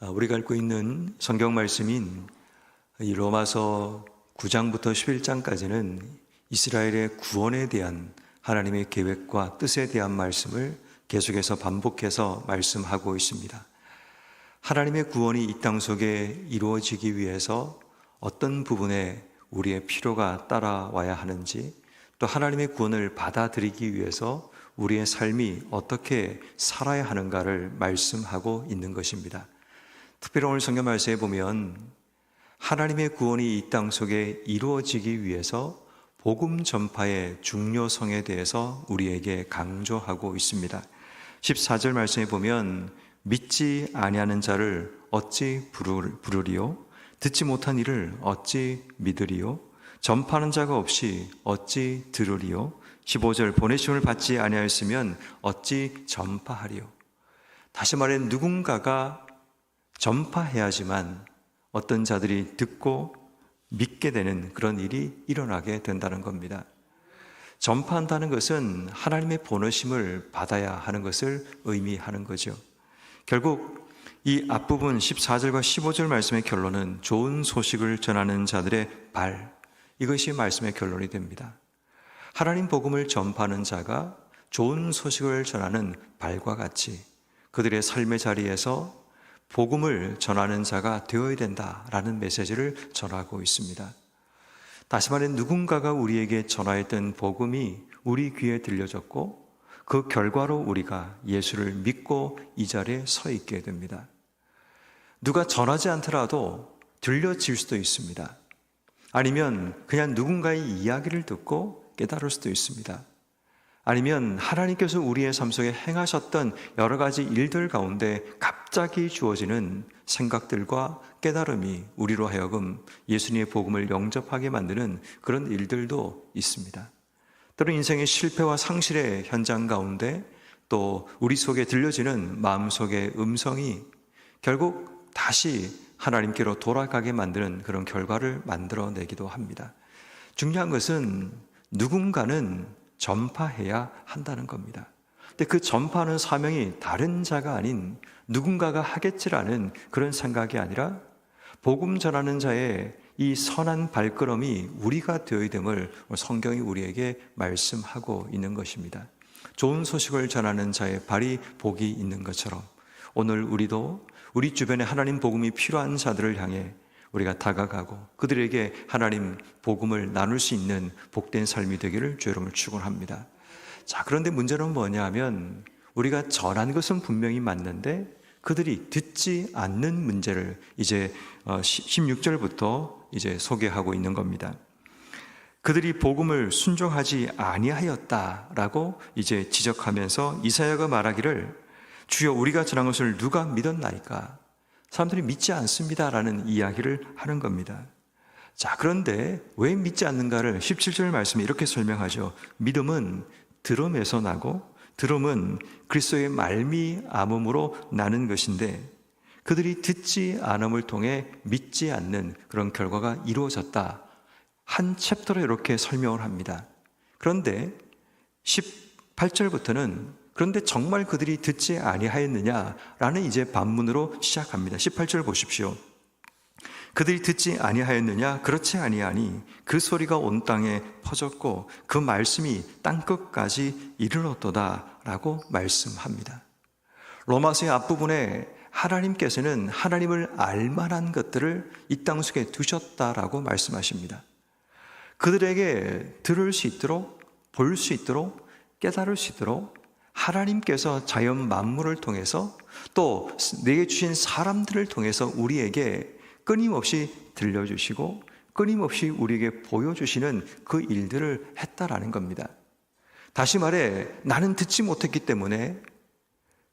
우리가 읽고 있는 성경 말씀인 이 로마서 9장부터 11장까지는 이스라엘의 구원에 대한 하나님의 계획과 뜻에 대한 말씀을 계속해서 반복해서 말씀하고 있습니다. 하나님의 구원이 이 땅 속에 이루어지기 위해서 어떤 부분에 우리의 필요가 따라와야 하는지, 또 하나님의 구원을 받아들이기 위해서 우리의 삶이 어떻게 살아야 하는가를 말씀하고 있는 것입니다. 특별히 오늘 성경 말씀에 보면 하나님의 구원이 이 땅 속에 이루어지기 위해서 복음 전파의 중요성에 대해서 우리에게 강조하고 있습니다. 14절 말씀에 보면 믿지 아니하는 자를 어찌 부르리요? 듣지 못한 이를 어찌 믿으리요? 전파하는 자가 없이 어찌 들으리요? 15절 보내심을 받지 아니하였으면 어찌 전파하리요? 다시 말해 누군가가 전파해야지만 어떤 자들이 듣고 믿게 되는 그런 일이 일어나게 된다는 겁니다. 전파한다는 것은 하나님의 보내심을 받아야 하는 것을 의미하는 거죠. 결국 이 앞부분 14절과 15절 말씀의 결론은 좋은 소식을 전하는 자들의 발, 이것이 말씀의 결론이 됩니다. 하나님 복음을 전파하는 자가 좋은 소식을 전하는 발과 같이 그들의 삶의 자리에서 복음을 전하는 자가 되어야 된다라는 메시지를 전하고 있습니다. 다시 말해 누군가가 우리에게 전하였던 복음이 우리 귀에 들려졌고 그 결과로 우리가 예수를 믿고 이 자리에 서 있게 됩니다. 누가 전하지 않더라도 들려질 수도 있습니다. 아니면 그냥 누군가의 이야기를 듣고 깨달을 수도 있습니다. 아니면 하나님께서 우리의 삶 속에 행하셨던 여러 가지 일들 가운데 갑자기 주어지는 생각들과 깨달음이 우리로 하여금 예수님의 복음을 영접하게 만드는 그런 일들도 있습니다. 때로 인생의 실패와 상실의 현장 가운데 또 우리 속에 들려지는 마음속의 음성이 결국 다시 하나님께로 돌아가게 만드는 그런 결과를 만들어내기도 합니다. 중요한 것은 누군가는 전파해야 한다는 겁니다. 근데 그 전파하는 사명이 다른 자가 아닌 누군가가 하겠지라는 그런 생각이 아니라 복음 전하는 자의 이 선한 발걸음이 우리가 되어야 됨을 성경이 우리에게 말씀하고 있는 것입니다. 좋은 소식을 전하는 자의 발이 복이 있는 것처럼 오늘 우리도 우리 주변에 하나님 복음이 필요한 자들을 향해 우리가 다가가고 그들에게 하나님 복음을 나눌 수 있는 복된 삶이 되기를 주의 이름으로 축원합니다. 자, 그런데 문제는 뭐냐 하면 우리가 전한 것은 분명히 맞는데 그들이 듣지 않는 문제를 이제 16절부터 이제 소개하고 있는 겁니다. 그들이 복음을 순종하지 아니하였다라고 이제 지적하면서 이사야가 말하기를 주여 우리가 전한 것을 누가 믿었나이까? 사람들이 믿지 않습니다라는 이야기를 하는 겁니다. 자, 그런데 왜 믿지 않는가를 17절 말씀이 이렇게 설명하죠. 믿음은 들음에서 나고 들음은 그리스도의 말미암음으로 나는 것인데 그들이 듣지 않음을 통해 믿지 않는 그런 결과가 이루어졌다. 한 챕터로 이렇게 설명을 합니다. 그런데 18절부터는 그런데 정말 그들이 듣지 아니하였느냐라는 이제 반문으로 시작합니다. 18절 보십시오. 그들이 듣지 아니하였느냐? 그렇지 아니하니 그 소리가 온 땅에 퍼졌고 그 말씀이 땅끝까지 이르렀도다라고 말씀합니다. 로마서의 앞부분에 하나님께서는 하나님을 알만한 것들을 이 땅 속에 두셨다라고 말씀하십니다. 그들에게 들을 수 있도록, 볼 수 있도록, 깨달을 수 있도록 하나님께서 자연 만물을 통해서 또 내게 주신 사람들을 통해서 우리에게 끊임없이 들려주시고 끊임없이 우리에게 보여주시는 그 일들을 했다라는 겁니다. 다시 말해 나는 듣지 못했기 때문에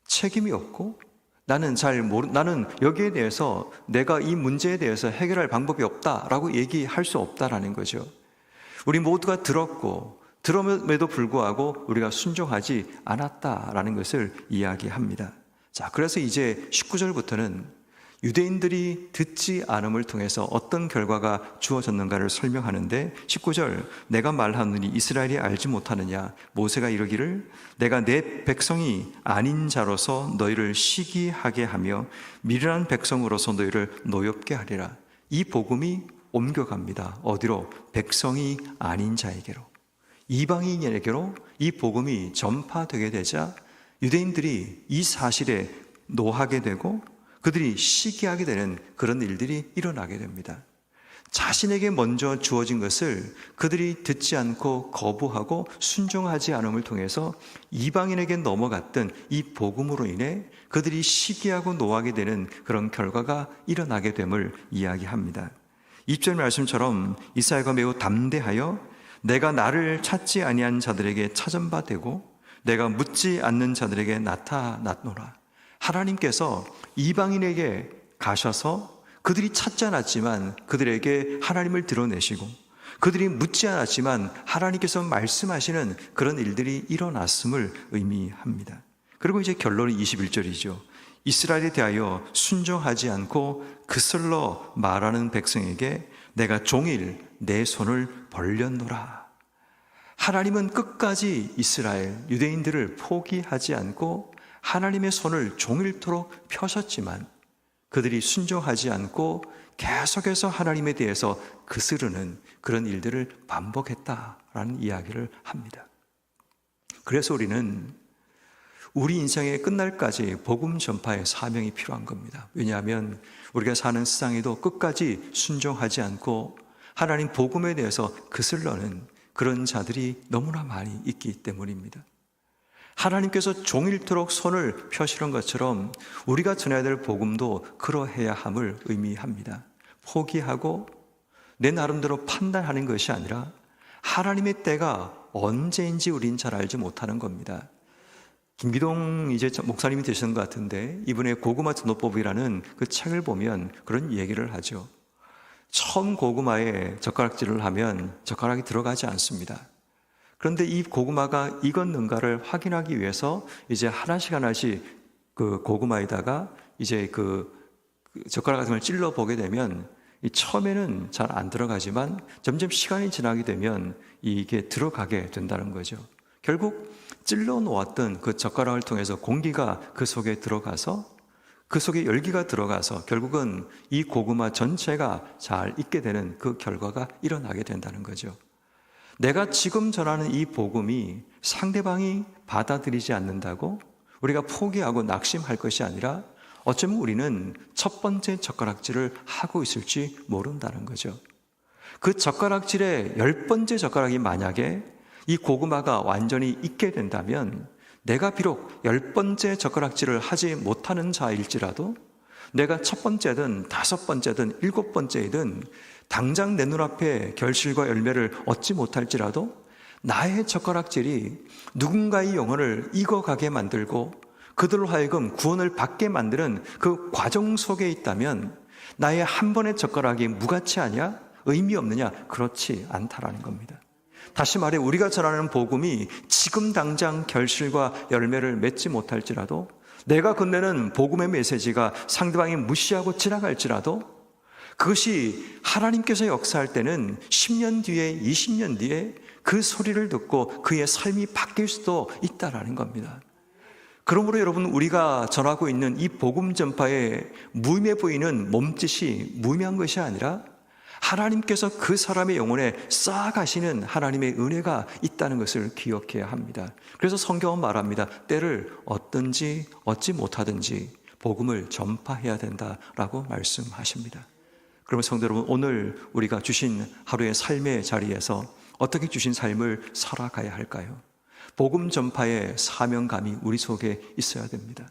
책임이 없고 나는 여기에 대해서 내가 이 문제에 대해서 해결할 방법이 없다라고 얘기할 수 없다라는 거죠. 우리 모두가 들었고 들음에도 불구하고 우리가 순종하지 않았다라는 것을 이야기합니다. 자, 그래서 이제 19절부터는 유대인들이 듣지 않음을 통해서 어떤 결과가 주어졌는가를 설명하는데 19절, 내가 말하노니 이스라엘이 알지 못하느냐. 모세가 이르기를 내가 내 백성이 아닌 자로서 너희를 시기하게 하며 미련한 백성으로서 너희를 노엽게 하리라. 이 복음이 옮겨갑니다. 어디로? 백성이 아닌 자에게로, 이방인에게로 이 복음이 전파되게 되자 유대인들이 이 사실에 노하게 되고 그들이 시기하게 되는 그런 일들이 일어나게 됩니다. 자신에게 먼저 주어진 것을 그들이 듣지 않고 거부하고 순종하지 않음을 통해서 이방인에게 넘어갔던 이 복음으로 인해 그들이 시기하고 노하게 되는 그런 결과가 일어나게 됨을 이야기합니다. 2절 말씀처럼 이사야가 매우 담대하여 내가 나를 찾지 아니한 자들에게 찾은 바 되고 내가 묻지 않는 자들에게 나타났노라. 하나님께서 이방인에게 가셔서 그들이 찾지 않았지만 그들에게 하나님을 드러내시고 그들이 묻지 않았지만 하나님께서 말씀하시는 그런 일들이 일어났음을 의미합니다. 그리고 이제 결론이 21절이죠. 이스라엘에 대하여 순종하지 않고 그슬러 말하는 백성에게 내가 종일 내 손을 벌렸노라. 하나님은 끝까지 이스라엘, 유대인들을 포기하지 않고 하나님의 손을 종일토록 펴셨지만 그들이 순종하지 않고 계속해서 하나님에 대해서 거스르는 그런 일들을 반복했다라는 이야기를 합니다. 그래서 우리는 우리 인생의 끝날까지 복음 전파의 사명이 필요한 겁니다. 왜냐하면 우리가 사는 세상에도 끝까지 순종하지 않고 하나님 복음에 대해서 거슬러는 그런 자들이 너무나 많이 있기 때문입니다. 하나님께서 종일토록 손을 펴시는 것처럼 우리가 전해야 될 복음도 그러해야 함을 의미합니다. 포기하고 내 나름대로 판단하는 것이 아니라 하나님의 때가 언제인지 우린 잘 알지 못하는 겁니다. 김기동 이제 목사님이 되시는 것 같은데 이분의 고구마 전도법이라는 그 책을 보면 그런 얘기를 하죠. 처음 고구마에 젓가락질을 하면 젓가락이 들어가지 않습니다. 그런데 이 고구마가 익었는가를 확인하기 위해서 이제 하나씩 그 고구마에다가 이제 그 젓가락 같은 걸 찔러 보게 되면 이 처음에는 잘 안 들어가지만 점점 시간이 지나게 되면 이게 들어가게 된다는 거죠. 결국 찔러 놓았던 그 젓가락을 통해서 공기가 그 속에 들어가서 그 속에 열기가 들어가서 결국은 이 고구마 전체가 잘 익게 되는 그 결과가 일어나게 된다는 거죠. 내가 지금 전하는 이 복음이 상대방이 받아들이지 않는다고 우리가 포기하고 낙심할 것이 아니라 어쩌면 우리는 첫 번째 젓가락질을 하고 있을지 모른다는 거죠. 그 젓가락질의 10번째 젓가락이 만약에 이 고구마가 완전히 익게 된다면 내가 비록 10번째 젓가락질을 하지 못하는 자일지라도 내가 첫 번째든 5번째든 7번째이든 당장 내 눈앞에 결실과 열매를 얻지 못할지라도 나의 젓가락질이 누군가의 영혼을 익어가게 만들고 그들로 하여금 구원을 받게 만드는 그 과정 속에 있다면 나의 한 번의 젓가락이 무가치 하냐? 의미 없느냐? 그렇지 않다라는 겁니다. 다시 말해 우리가 전하는 복음이 지금 당장 결실과 열매를 맺지 못할지라도 내가 건네는 복음의 메시지가 상대방이 무시하고 지나갈지라도 그것이 하나님께서 역사할 때는 10년 뒤에 20년 뒤에 그 소리를 듣고 그의 삶이 바뀔 수도 있다라는 겁니다. 그러므로 여러분 우리가 전하고 있는 이 복음 전파에 무의미해 보이는 몸짓이 무의미한 것이 아니라 하나님께서 그 사람의 영혼에 쌓아가시는 하나님의 은혜가 있다는 것을 기억해야 합니다. 그래서 성경은 말합니다. 때를 얻든지 얻지 못하든지 복음을 전파해야 된다라고 말씀하십니다. 그러면 성도 여러분 오늘 우리가 주신 하루의 삶의 자리에서 어떻게 주신 삶을 살아가야 할까요? 복음 전파의 사명감이 우리 속에 있어야 됩니다.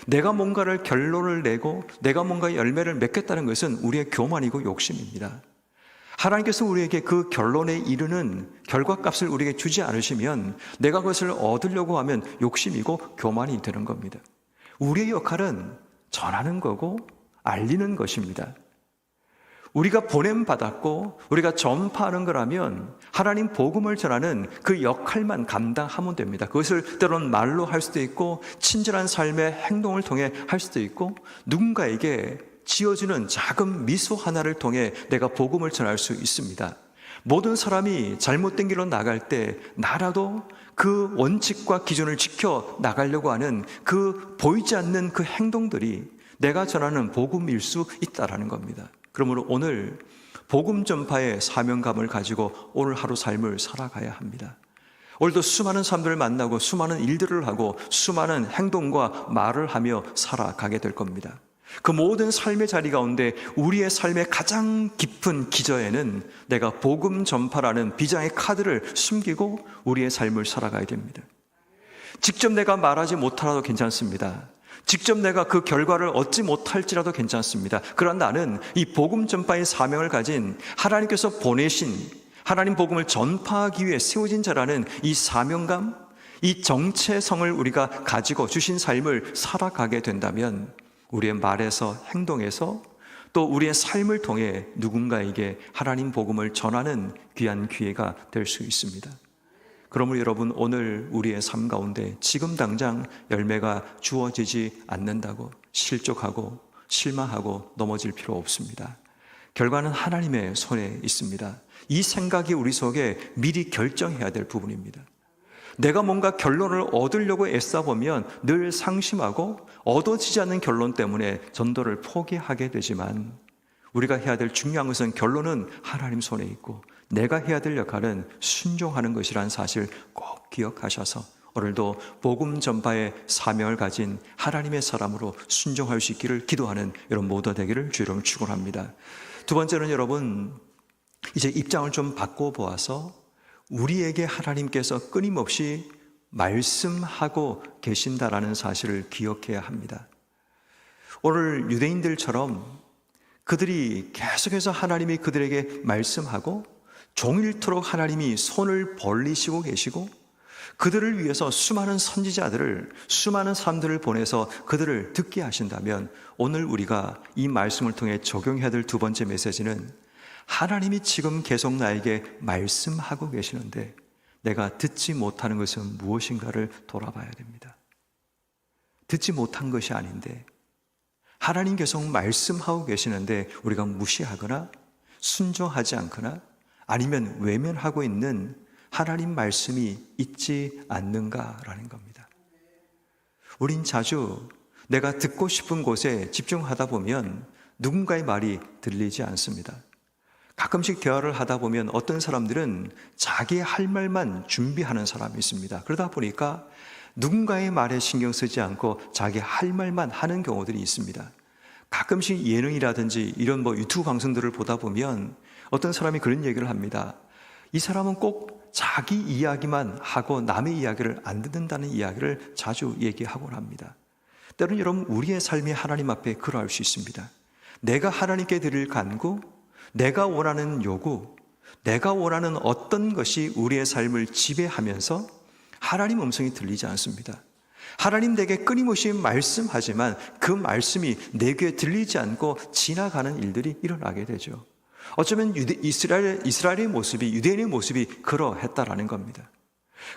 내가 뭔가를 결론을 내고 내가 뭔가 열매를 맺겠다는 것은 우리의 교만이고 욕심입니다. 하나님께서 우리에게 그 결론에 이르는 결과값을 우리에게 주지 않으시면 내가 그것을 얻으려고 하면 욕심이고 교만이 되는 겁니다. 우리의 역할은 전하는 거고 알리는 것입니다. 우리가 보냄받았고 우리가 전파하는 거라면 하나님 복음을 전하는 그 역할만 감당하면 됩니다. 그것을 때로는 말로 할 수도 있고 친절한 삶의 행동을 통해 할 수도 있고 누군가에게 지어주는 작은 미소 하나를 통해 내가 복음을 전할 수 있습니다. 모든 사람이 잘못된 길로 나갈 때 나라도 그 원칙과 기준을 지켜 나가려고 하는 그 보이지 않는 그 행동들이 내가 전하는 복음일 수 있다라는 겁니다. 그러므로 오늘 복음 전파의 사명감을 가지고 오늘 하루 삶을 살아가야 합니다. 오늘도 수많은 사람들을 만나고 수많은 일들을 하고 수많은 행동과 말을 하며 살아가게 될 겁니다. 그 모든 삶의 자리 가운데 우리의 삶의 가장 깊은 기저에는 내가 복음 전파라는 비장의 카드를 숨기고 우리의 삶을 살아가야 됩니다. 직접 내가 말하지 못하라도 괜찮습니다. 직접 내가 그 결과를 얻지 못할지라도 괜찮습니다. 그러나 나는 이 복음 전파의 사명을 가진 하나님께서 보내신 하나님 복음을 전파하기 위해 세워진 자라는 이 사명감, 이 정체성을 우리가 가지고 주신 삶을 살아가게 된다면 우리의 말에서 행동에서 또 우리의 삶을 통해 누군가에게 하나님 복음을 전하는 귀한 기회가 될 수 있습니다. 그러므로 여러분 오늘 우리의 삶 가운데 지금 당장 열매가 주어지지 않는다고 실족하고 실망하고 넘어질 필요 없습니다. 결과는 하나님의 손에 있습니다. 이 생각이 우리 속에 미리 결정해야 될 부분입니다. 내가 뭔가 결론을 얻으려고 애써보면 늘 상심하고 얻어지지 않는 결론 때문에 전도를 포기하게 되지만 우리가 해야 될 중요한 것은 결론은 하나님 손에 있고 내가 해야 될 역할은 순종하는 것이라는 사실 꼭 기억하셔서 오늘도 복음 전파의 사명을 가진 하나님의 사람으로 순종할 수 있기를 기도하는 여러분 모두 되기를 주 이름으로 축원합니다. 두 번째는 여러분 이제 입장을 좀 바꿔보아서 우리에게 하나님께서 끊임없이 말씀하고 계신다라는 사실을 기억해야 합니다. 오늘 유대인들처럼 그들이 계속해서 하나님이 그들에게 말씀하고 종일토록 하나님이 손을 벌리시고 계시고 그들을 위해서 수많은 선지자들을 수많은 사람들을 보내서 그들을 듣게 하신다면 오늘 우리가 이 말씀을 통해 적용해야 될 두 번째 메시지는 하나님이 지금 계속 나에게 말씀하고 계시는데 내가 듣지 못하는 것은 무엇인가를 돌아봐야 됩니다. 듣지 못한 것이 아닌데 하나님 계속 말씀하고 계시는데 우리가 무시하거나 순종하지 않거나 아니면 외면하고 있는 하나님 말씀이 있지 않는가라는 겁니다. 우린 자주 내가 듣고 싶은 곳에 집중하다 보면 누군가의 말이 들리지 않습니다. 가끔씩 대화를 하다 보면 어떤 사람들은 자기 할 말만 준비하는 사람이 있습니다. 그러다 보니까 누군가의 말에 신경 쓰지 않고 자기 할 말만 하는 경우들이 있습니다. 가끔씩 예능이라든지 이런 유튜브 방송들을 보다 보면 어떤 사람이 그런 얘기를 합니다. 이 사람은 꼭 자기 이야기만 하고 남의 이야기를 안 듣는다는 이야기를 자주 얘기하곤 합니다. 때로는 여러분 우리의 삶이 하나님 앞에 그러할 수 있습니다. 내가 하나님께 드릴 간구, 내가 원하는 요구, 내가 원하는 어떤 것이 우리의 삶을 지배하면서 하나님 음성이 들리지 않습니다. 하나님 내게 끊임없이 말씀하지만 그 말씀이 내 귀에 들리지 않고 지나가는 일들이 일어나게 되죠. 어쩌면 이스라엘의 모습이, 유대인의 모습이 그러했다라는 겁니다.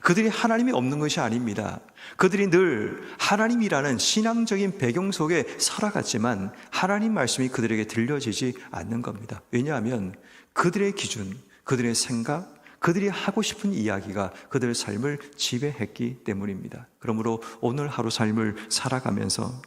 그들이 하나님이 없는 것이 아닙니다. 그들이 늘 하나님이라는 신앙적인 배경 속에 살아갔지만 하나님 말씀이 그들에게 들려지지 않는 겁니다. 왜냐하면 그들의 기준, 그들의 생각, 그들이 하고 싶은 이야기가 그들의 삶을 지배했기 때문입니다. 그러므로 오늘 하루 삶을 살아가면서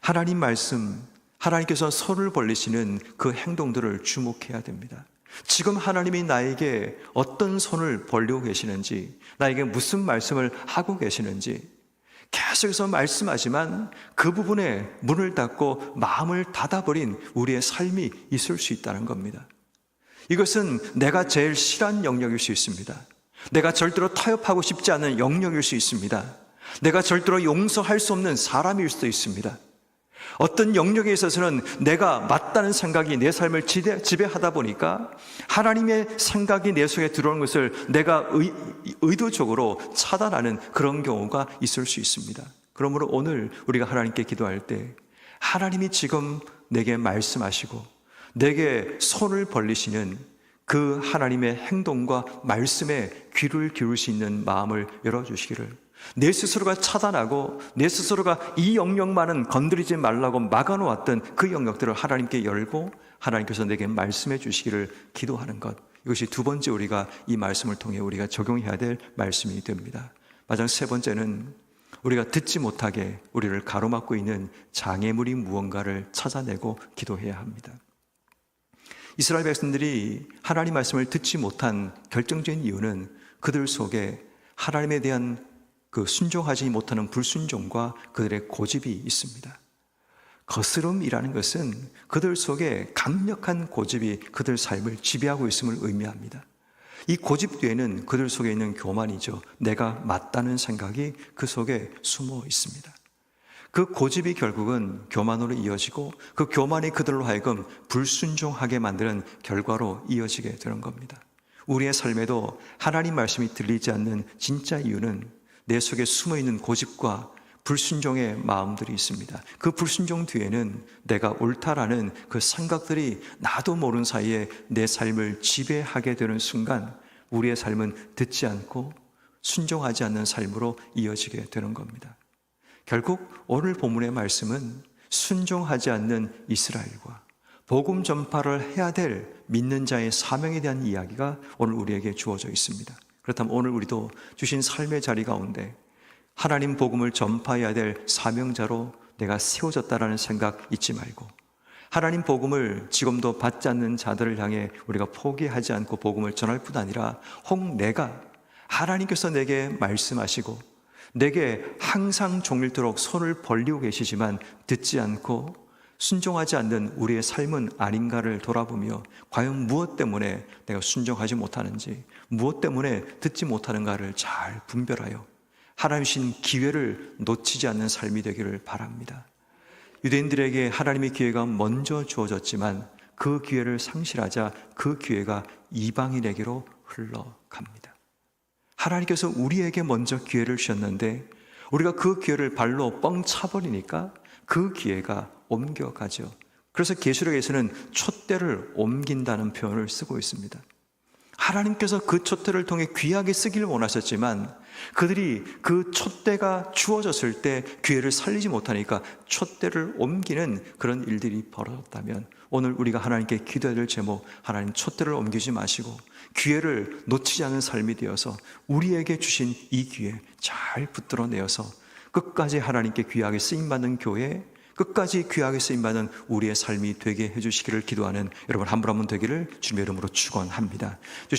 하나님 말씀, 하나님께서 손을 벌리시는 그 행동들을 주목해야 됩니다. 지금 하나님이 나에게 어떤 손을 벌리고 계시는지, 나에게 무슨 말씀을 하고 계시는지 계속해서 말씀하지만 그 부분에 문을 닫고 마음을 닫아버린 우리의 삶이 있을 수 있다는 겁니다. 이것은 내가 제일 싫어하는 영역일 수 있습니다. 내가 절대로 타협하고 싶지 않은 영역일 수 있습니다. 내가 절대로 용서할 수 없는 사람일 수도 있습니다. 어떤 영역에 있어서는 내가 맞다는 생각이 내 삶을 지배하다 보니까 하나님의 생각이 내 속에 들어오는 것을 내가 의도적으로 차단하는 그런 경우가 있을 수 있습니다. 그러므로 오늘 우리가 하나님께 기도할 때 하나님이 지금 내게 말씀하시고 내게 손을 벌리시는 그 하나님의 행동과 말씀에 귀를 기울일 수 있는 마음을 열어주시기를, 내 스스로가 차단하고 내 스스로가 이 영역만은 건드리지 말라고 막아놓았던 그 영역들을 하나님께 열고 하나님께서 내게 말씀해 주시기를 기도하는 것, 이것이 두 번째 우리가 이 말씀을 통해 우리가 적용해야 될 말씀이 됩니다. 마지막 세 번째는 우리가 듣지 못하게 우리를 가로막고 있는 장애물이 무언가를 찾아내고 기도해야 합니다. 이스라엘 백성들이 하나님 말씀을 듣지 못한 결정적인 이유는 그들 속에 하나님에 대한 그 순종하지 못하는 불순종과 그들의 고집이 있습니다. 거스름이라는 것은 그들 속에 강력한 고집이 그들 삶을 지배하고 있음을 의미합니다. 이 고집 뒤에는 그들 속에 있는 교만이죠. 내가 맞다는 생각이 그 속에 숨어 있습니다. 그 고집이 결국은 교만으로 이어지고 그 교만이 그들로 하여금 불순종하게 만드는 결과로 이어지게 되는 겁니다. 우리의 삶에도 하나님 말씀이 들리지 않는 진짜 이유는 내 속에 숨어있는 고집과 불순종의 마음들이 있습니다. 그 불순종 뒤에는 내가 옳다라는 그 생각들이 나도 모르는 사이에 내 삶을 지배하게 되는 순간 우리의 삶은 듣지 않고 순종하지 않는 삶으로 이어지게 되는 겁니다. 결국 오늘 본문의 말씀은 순종하지 않는 이스라엘과 복음 전파를 해야 될 믿는 자의 사명에 대한 이야기가 오늘 우리에게 주어져 있습니다. 그렇다면 오늘 우리도 주신 삶의 자리 가운데 하나님 복음을 전파해야 될 사명자로 내가 세워졌다라는 생각 잊지 말고, 하나님 복음을 지금도 받지 않는 자들을 향해 우리가 포기하지 않고 복음을 전할 뿐 아니라 혹 내가 하나님께서 내게 말씀하시고 내게 항상 종일토록 손을 벌리고 계시지만 듣지 않고 순종하지 않는 우리의 삶은 아닌가를 돌아보며 과연 무엇 때문에 내가 순종하지 못하는지, 무엇 때문에 듣지 못하는가를 잘 분별하여 하나님 주신 기회를 놓치지 않는 삶이 되기를 바랍니다. 유대인들에게 하나님의 기회가 먼저 주어졌지만 그 기회를 상실하자 그 기회가 이방인에게로 흘러갑니다. 하나님께서 우리에게 먼저 기회를 주셨는데 우리가 그 기회를 발로 뻥 차버리니까 그 기회가 옮겨가죠. 그래서 계시록에서는 촛대를 옮긴다는 표현을 쓰고 있습니다. 하나님께서 그 촛대를 통해 귀하게 쓰기를 원하셨지만 그들이 그 촛대가 주어졌을 때 기회를 살리지 못하니까 촛대를 옮기는 그런 일들이 벌어졌다면 오늘 우리가 하나님께 기도해야 될 제목, 하나님 촛대를 옮기지 마시고 기회를 놓치지 않는 삶이 되어서 우리에게 주신 이 기회 잘 붙들어내어서 끝까지 하나님께 귀하게 쓰임받는 교회, 끝까지 귀하게 쓰임받는 우리의 삶이 되게 해주시기를 기도하는 여러분 한 분 한 분 되기를 주님의 이름으로 축원합니다.